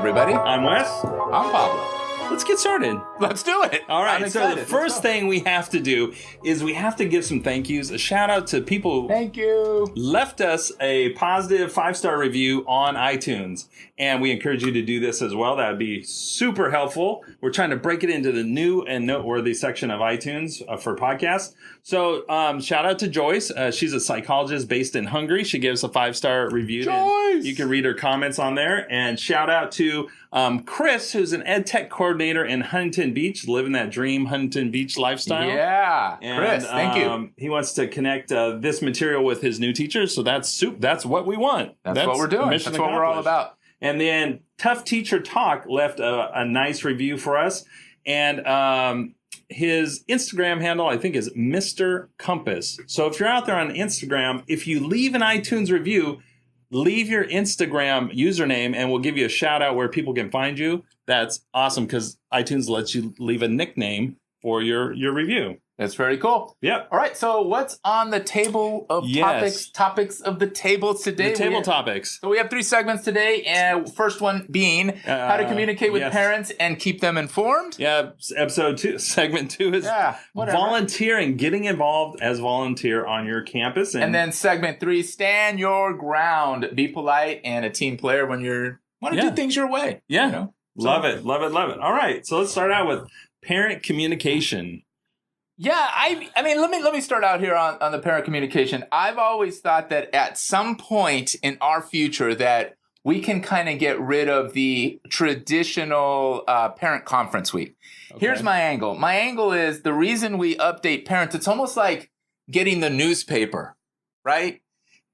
everybody. I'm Wes. I'm Pablo. Let's get started. Let's do it. All right. I'm So excited. the first thing we have to do is we have to give some thank yous. A shout out to people who Thank you. left us a positive 5-star review on iTunes. And we encourage you to do this as well. That would be super helpful. We're trying to break it into the new and noteworthy section of iTunes for podcasts. So shout out to Joyce. She's a psychologist based in Hungary. She gives a 5-star review. Joyce! You can read her comments on there. And shout out to Chris, who's an ed tech coordinator in Huntington Beach, living that dream Huntington Beach lifestyle. Yeah. And, Chris, thank you. He wants to connect this material with his new teachers, so that's what we want. That's what we're doing. That's mission what we're all accomplished. about. And then Tough Teacher Talk left a nice review for us, and his Instagram handle, I think, is Mr. Compass. So if you're out there on Instagram, if you leave an iTunes review, leave your Instagram username, and we'll give you a shout out where people can find you. That's awesome because iTunes lets you leave a nickname for your review. That's very cool. Yep. All right. So what's on the table of topics of the table today? The table topics. So we have 3 segments today, and first one being how to communicate with parents and keep them informed. Yeah, episode 2, segment 2 is volunteering, getting involved as volunteer on your campus. And then segment 3, stand your ground, be polite and a team player when you want to do things your way. Yeah, you know? Love it. All right, so let's start out with parent communication. Yeah, I mean, let me start out here on the parent communication. I've always thought that at some point in our future that we can kind of get rid of the traditional parent conference week. Okay. Here's my angle. My angle is the reason we update parents, it's almost like getting the newspaper, right?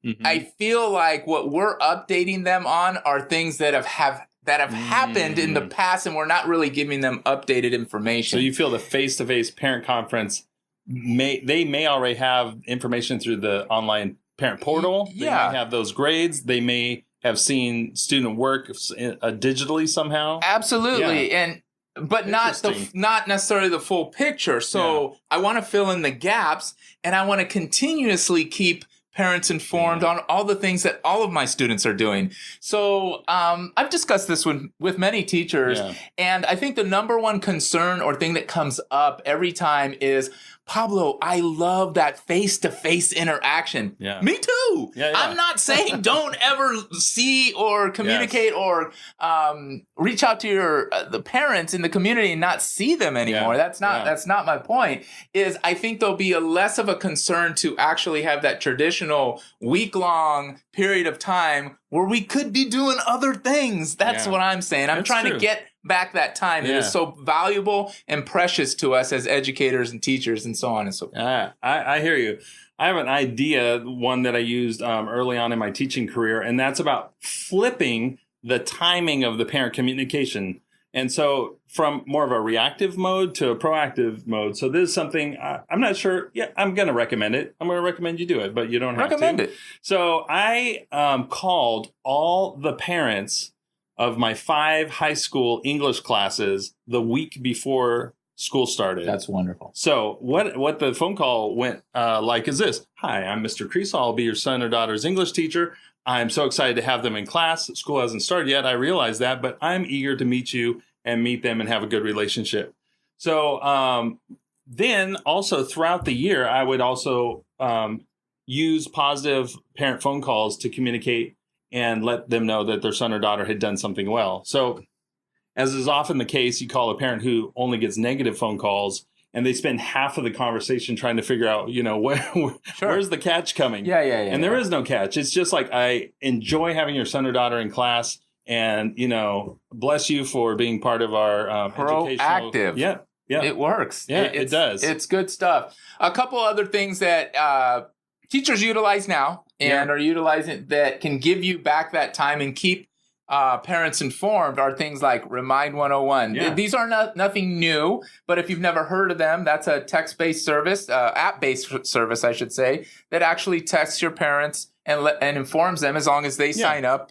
Mm-hmm. I feel like what we're updating them on are things that have happened in the past, and we're not really giving them updated information. So you feel the face-to-face parent conference may already have information through the online parent portal. Yeah. They might have those grades. They may have seen student work digitally somehow. Absolutely. Yeah. But not necessarily the full picture. So I want to fill in the gaps, and I want to continuously keep parents informed on all the things that all of my students are doing. So I've discussed this with many teachers, and I think the number one concern or thing that comes up every time is, Pablo, I love that face-to-face interaction. Yeah. Me too. Yeah. I'm not saying don't ever see or communicate or reach out to the parents in the community and not see them anymore. That's not my point. Is I think there'll be less of a concern to actually have that traditional week-long period of time where we could be doing other things. That's what I'm saying. I'm trying to get back that time. It is so valuable and precious to us as educators and teachers and so on and so forth. I hear you. I have an idea, one that I used early on in my teaching career, and that's about flipping the timing of the parent communication. And so from more of a reactive mode to a proactive mode. So this is something I'm not sure. Yeah, I'm going to recommend it. I'm going to recommend you do it, but you don't have to. Recommend it. So I called all the parents of my 5 high school English classes the week before school started. That's wonderful. So what the phone call went like is this. Hi, I'm Mr. Creasall. I'll be your son or daughter's English teacher. I'm so excited to have them in class. School hasn't started yet. I realize that, but I'm eager to meet you and meet them and have a good relationship. So then also throughout the year, I would also use positive parent phone calls to communicate and let them know that their son or daughter had done something well. So as is often the case, you call a parent who only gets negative phone calls, and they spend half of the conversation trying to figure out, where's the catch coming? Yeah. And there is no catch. It's just like, I enjoy having your son or daughter in class, and, bless you for being part of our proactive. Yeah. It works. Yeah, it does. It's good stuff. A couple other things that teachers utilize now and are utilizing that can give you back that time and keep parents informed are things like Remind 101. Yeah. These are nothing new, but if you've never heard of them, that's a text-based service, app-based service, I should say, that actually texts your parents and informs them as long as they sign up.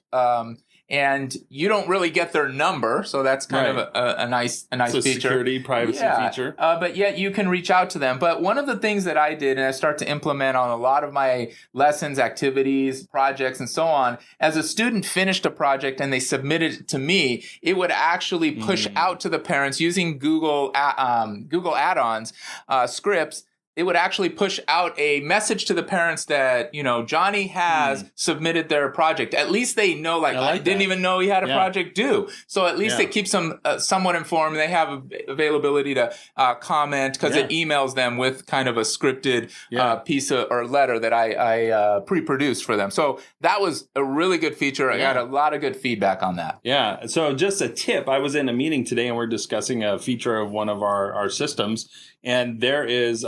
and you don't really get their number, so that's kind of a nice it's a feature. Security, privacy feature. But yet you can reach out to them. But one of the things that I did, and I start to implement on a lot of my lessons, activities, projects, and so on, as a student finished a project and they submitted it to me, it would actually push out to the parents using Google add-ons, scripts. It would actually push out a message to the parents that, Johnny has submitted their project. At least they know, I didn't even know he had a project due. So at least it keeps them somewhat informed. They have availability to comment because it emails them with kind of a scripted piece or letter that I pre-produced for them. So that was a really good feature. I got a lot of good feedback on that. Yeah. So just a tip, I was in a meeting today and we're discussing a feature of one of our systems. And there is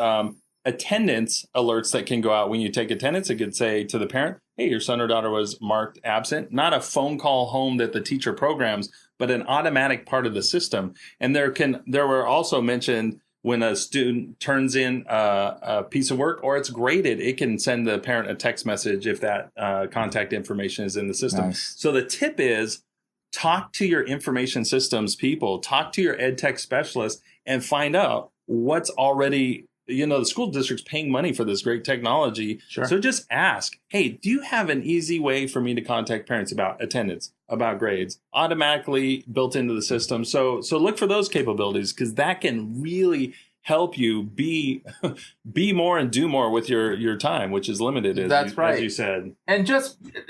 attendance alerts that can go out when you take attendance. It could say to the parent, hey, your son or daughter was marked absent. Not a phone call home that the teacher programs, but an automatic part of the system. And there were also mentioned when a student turns in a piece of work or it's graded, it can send the parent a text message if that contact information is in the system. Nice. So the tip is talk to your information systems people, talk to your ed tech specialist and find out what's already, the school district's paying money for this great technology. Sure. So just ask, hey, do you have an easy way for me to contact parents about attendance, about grades, automatically built into the system? So look for those capabilities because that can really help you be more and do more with your time, which is limited, as you said. And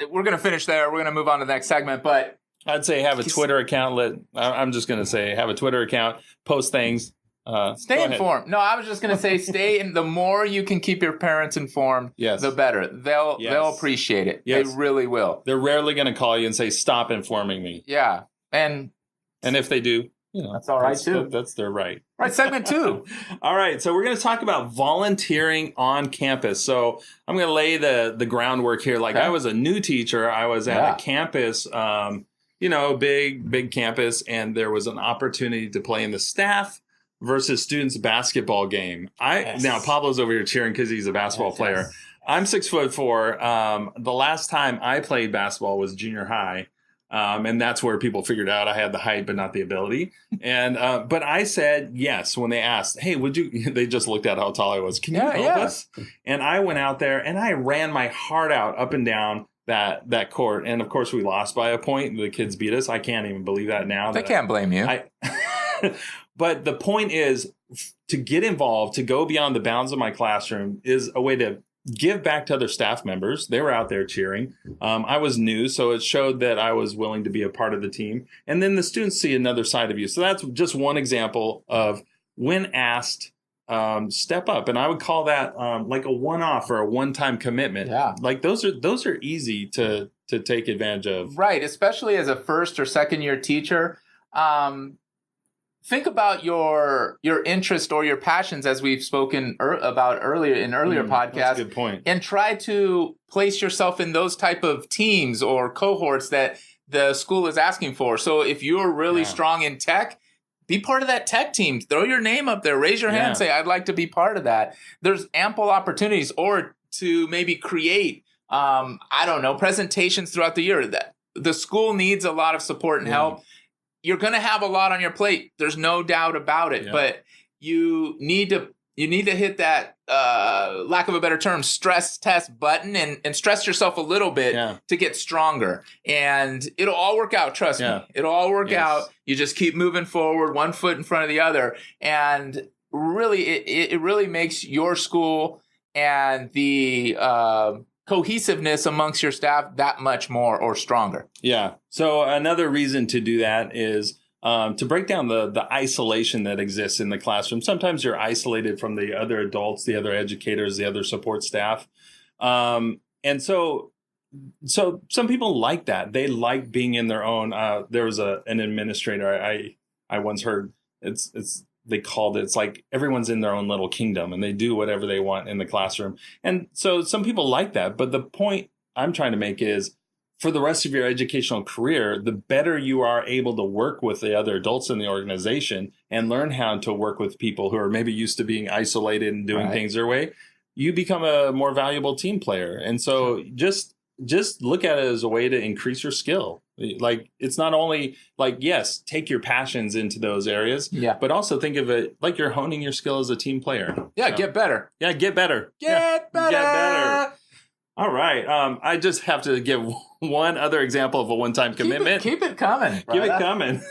we're going to finish there. We're going to move on to the next segment, but I'd say have a Twitter account. I'm just going to say have a Twitter account, post things. Stay informed. No, I was just going to say stay in. The more you can keep your parents informed, the better. They'll appreciate it. Yes. They really will. They're rarely going to call you and say, stop informing me. Yeah. And if they do, that's all right too. That's their right. Right. Segment 2. All right. So we're going to talk about volunteering on campus. So I'm going to lay the groundwork here. I was a new teacher. I was at a campus, big campus, and there was an opportunity to play in the staff versus students basketball game. Now Pablo's over here cheering because he's a basketball player. Yes. I'm 6'4". The last time I played basketball was junior high. And that's where people figured out I had the height, but not the ability. And, but I said yes when they asked, hey, they just looked at how tall I was. Can you help us? And I went out there and I ran my heart out up and down that court. And of course we lost by a point. The kids beat us. I can't even believe that now. They can't blame you. But the point is to get involved, to go beyond the bounds of my classroom is a way to give back to other staff members. They were out there cheering. I was new, so it showed that I was willing to be a part of the team. And then the students see another side of you. So that's just one example of when asked, step up. And I would call that like a one-off or a one-time commitment. Yeah. Like those are easy to take advantage of. Right, especially as a first or second year teacher. Think about your interest or your passions, as we've spoken about earlier in earlier podcasts. That's a good point. And try to place yourself in those type of teams or cohorts that the school is asking for. So if you're really strong in tech, be part of that tech team. Throw your name up there. Raise your hand and say, I'd like to be part of that. There's ample opportunities. Or to maybe create, presentations throughout the year. That the school needs a lot of support and help. You're going to have a lot on your plate. There's no doubt about it. Yeah. But you need to hit that, lack of a better term, stress test button and stress yourself a little bit to get stronger. And it'll all work out. Trust me. It'll all work out. You just keep moving forward, one foot in front of the other. And really, it really makes your school and the cohesiveness amongst your staff that much more or stronger. Yeah. So another reason to do that is to break down the isolation that exists in the classroom. Sometimes you're isolated from the other adults, the other educators, the other support staff. And so some people like that. They like being in their own. There was an administrator I once heard. They called it's like everyone's in their own little kingdom and they do whatever they want in the classroom. And so some people like that. But the point I'm trying to make is for the rest of your educational career, the better you are able to work with the other adults in the organization and learn how to work with people who are maybe used to being isolated and doing things their way, you become a more valuable team player. And so just look at it as a way to increase your skill. Like, it's not only like, yes, take your passions into those areas, but also think of it like you're honing your skill as a team player. Yeah, get better. Yeah, get better. Get better. All right. I just have to give one other example of a one-time commitment. Keep it coming. Keep it coming.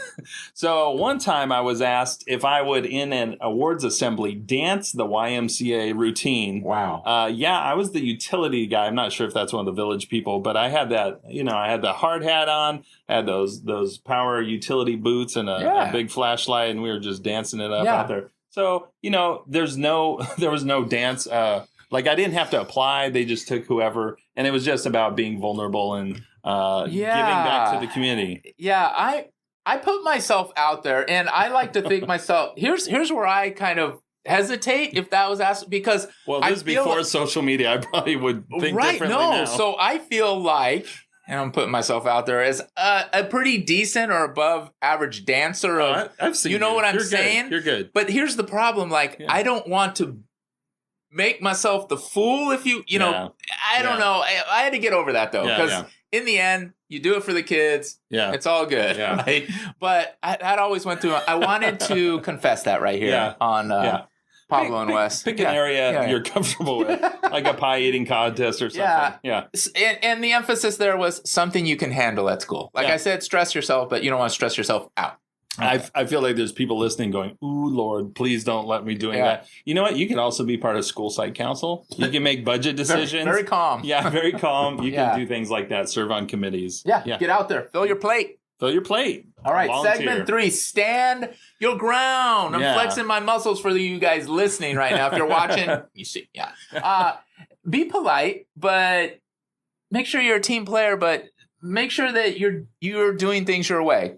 So one time I was asked if I would, in an awards assembly, dance the YMCA routine. Wow. I was the utility guy. I'm not sure if that's one of the village people, but I had that, I had the hard hat on, I had those power utility boots and a big flashlight, and we were just dancing it up out there. So, there was no dance, like, I didn't have to apply. They just took whoever. And it was just about being vulnerable and giving back to the community. Yeah, I put myself out there, and I like to think myself, here's where I kind of hesitate if that was asked, because this is before social media. I probably would think differently now. So I feel like, and I'm putting myself out there, as a pretty decent or above average dancer. I've seen what I'm saying? You're good. But here's the problem. Like, I don't want to make myself the fool if I don't know. I had to get over that, though, because in the end, you do it for the kids. Yeah. It's all good. Yeah. Right? But that always went through. I wanted to confess that right here on Pablo and Wes. Pick an area you're comfortable with, like a pie eating contest or something. Yeah. And the emphasis there was something you can handle at school. Like I said, stress yourself, but you don't want to stress yourself out. Okay. I feel like there's people listening going, ooh, Lord, please don't let me doing that. You know what? You can also be part of school site council. You can make budget decisions. Very calm. Yeah, very calm. You can do things like that. Serve on committees. Yeah, get out there. Fill your plate. Fill your plate. All right, segment 3, stand your ground. I'm flexing my muscles for you guys listening right now. If you're watching, you see. Yeah. Be polite, but make sure you're a team player, but make sure that you're doing things your way,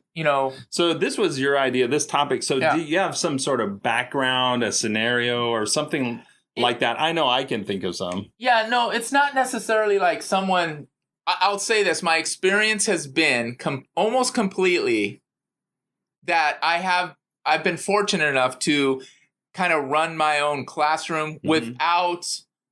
So this was your idea, this topic. So do you have some sort of background, a scenario or something like that? I know I can think of some. Yeah, no, it's not necessarily like someone, I'll say this. My experience has been almost completely that I've been fortunate enough to kind of run my own classroom without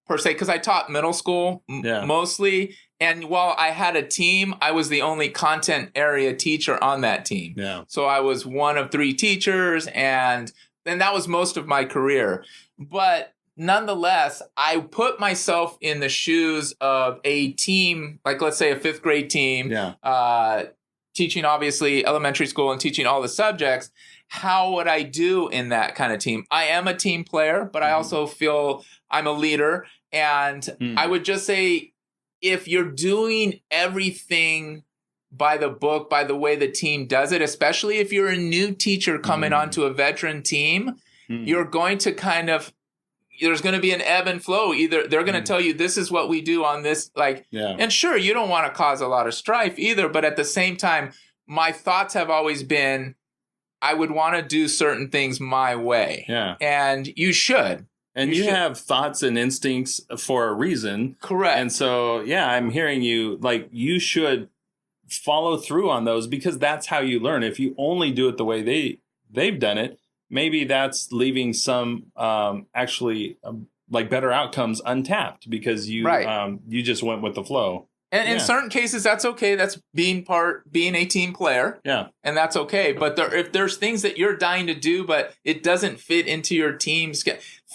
per se, because I taught middle school mostly. And while I had a team, I was the only content area teacher on that team. Yeah. So I was one of 3 teachers, and that was most of my career. But nonetheless, I put myself in the shoes of a team, like let's say a 5th grade team, teaching obviously elementary school and teaching all the subjects. How would I do in that kind of team? I am a team player, but I also feel I'm a leader. And I would just say, if you're doing everything by the book, by the way the team does it, especially if you're a new teacher coming onto a veteran team, you're going to there's going to be an ebb and flow. Either they're going to tell you this is what we do on this, and sure, you don't want to cause a lot of strife either, but at the same time, my thoughts have always been, I would want to do certain things my way. Yeah. And you should. And you have thoughts and instincts for a reason. Correct. And so, I'm hearing you, like, you should follow through on those, because that's how you learn. If you only do it the way they've done it, maybe that's leaving some better outcomes untapped, because you just went with the flow. And in certain cases, that's okay. That's being a team player. Yeah. And that's okay. But if there's things that you're dying to do, but it doesn't fit into your team's,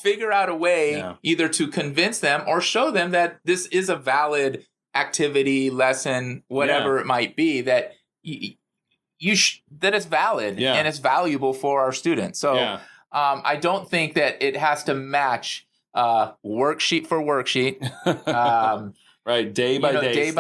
figure out a way either to convince them or show them that this is a valid activity, lesson, whatever it might be, that that it's valid and it's valuable for our students. So I don't think that it has to match worksheet for worksheet. Right, day by day,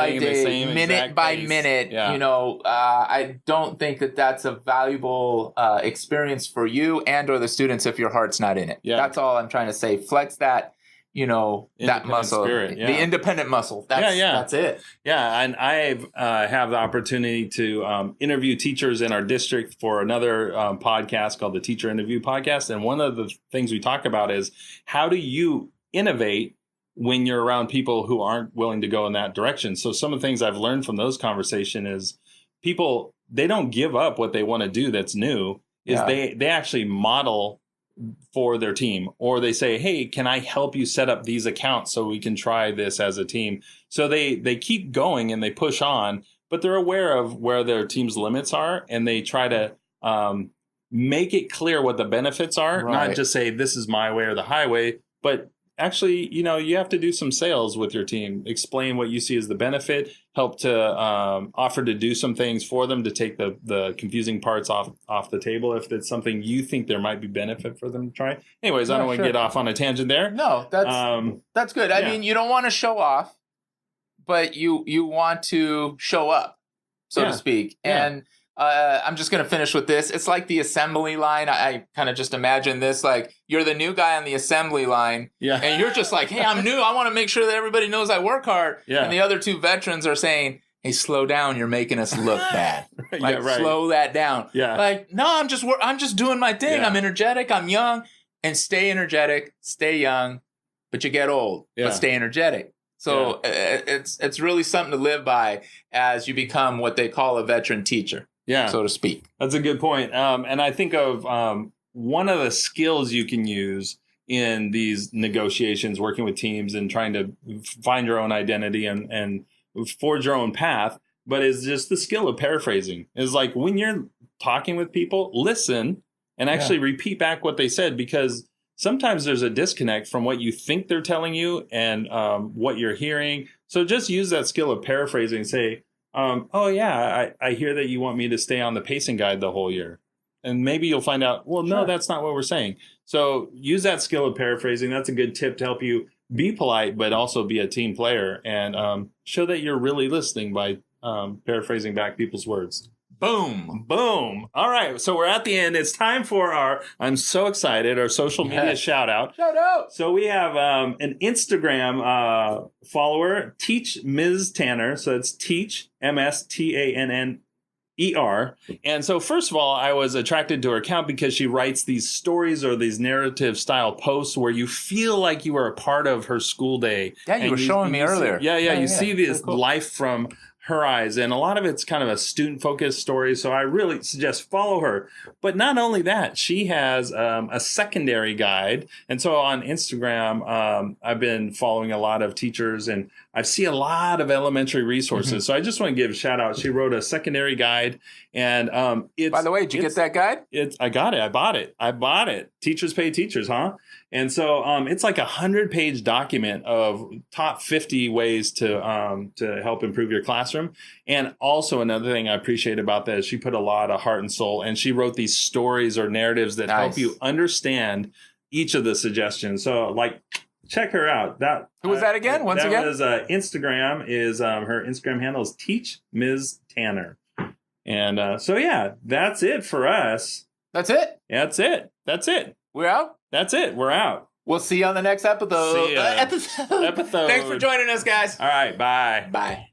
minute by minute. I don't think that that's a valuable experience for you and or the students if your heart's not in it. Yeah. That's all I'm trying to say. Flex that, that muscle, the independent muscle. That's it. Yeah, and I have the opportunity to interview teachers in our district for another podcast called the Teacher Interview Podcast. And one of the things we talk about is, how do you innovate when you're around people who aren't willing to go in that direction? So some of the things I've learned from those conversations is people, they don't give up what they want to do that's new, they actually model for their team, or they say, hey, can I help you set up these accounts so we can try this as a team? So they keep going and they push on, but they're aware of where their team's limits are, and they try to make it clear what the benefits are, not just say this is my way or the highway, but actually, you have to do some sales with your team. Explain what you see as the benefit. Help to offer to do some things for them to take the confusing parts off the table if it's something you think there might be benefit for them to try. Anyways, I don't want to get off on a tangent there. No, that's good. I mean, you don't want to show off, but you want to show up, so to speak. And I'm just going to finish with this. It's like the assembly line. I kind of just imagine this, like you're the new guy on the assembly line. Yeah. And you're just like, hey, I'm new. I want to make sure that everybody knows I work hard. Yeah. And the other two veterans are saying, hey, slow down. You're making us look bad. Like, slow that down. Yeah. Like, no, I'm just doing my thing. Yeah. I'm energetic. I'm young. And stay energetic, stay young, but you get old, but stay energetic. So it's really something to live by as you become what they call a veteran teacher. Yeah, so to speak. That's a good point. And I think of one of the skills you can use in these negotiations, working with teams and trying to find your own identity and forge your own path, but is just the skill of paraphrasing. Is like when you're talking with people, listen and actually repeat back what they said, because sometimes there's a disconnect from what you think they're telling you and what you're hearing. So just use that skill of paraphrasing and say, I hear that you want me to stay on the pacing guide the whole year. And maybe you'll find out, well, no, that's not what we're saying. So use that skill of paraphrasing. That's a good tip to help you be polite, but also be a team player and show that you're really listening by paraphrasing back people's words. Boom. Boom. All right. So we're at the end. It's time for I'm so excited, our social media shout out. Shout out. So we have an Instagram follower, Teach Ms. Tanner. So it's Teach, MSTANNER. And so first of all, I was attracted to her account because she writes these stories or these narrative style posts where you feel like you are a part of her school day. Yeah, you were showing me earlier. You see this life from her eyes, and a lot of it's kind of a student-focused story, so I really suggest follow her. But not only that, she has a secondary guide, and so on Instagram, I've been following a lot of teachers, and I see a lot of elementary resources. Mm-hmm. So I just want to give a shout-out. She wrote a secondary guide, and it's... By the way, did you get that guide? I got it. I bought it. Teachers pay teachers, huh? And so it's like 100-page document of top 50 ways to help improve your classroom. And also another thing I appreciate about that is she put a lot of heart and soul, and she wrote these stories or narratives that help you understand each of the suggestions. So like, check her out. Who was that again? Once again? That was Instagram is her Instagram handle is Teach Ms. Tanner. And that's it for us. That's it? That's it. We're out? That's it. We're out. We'll see you on the next episode. Episode. Thanks for joining us, guys. All right. Bye. Bye.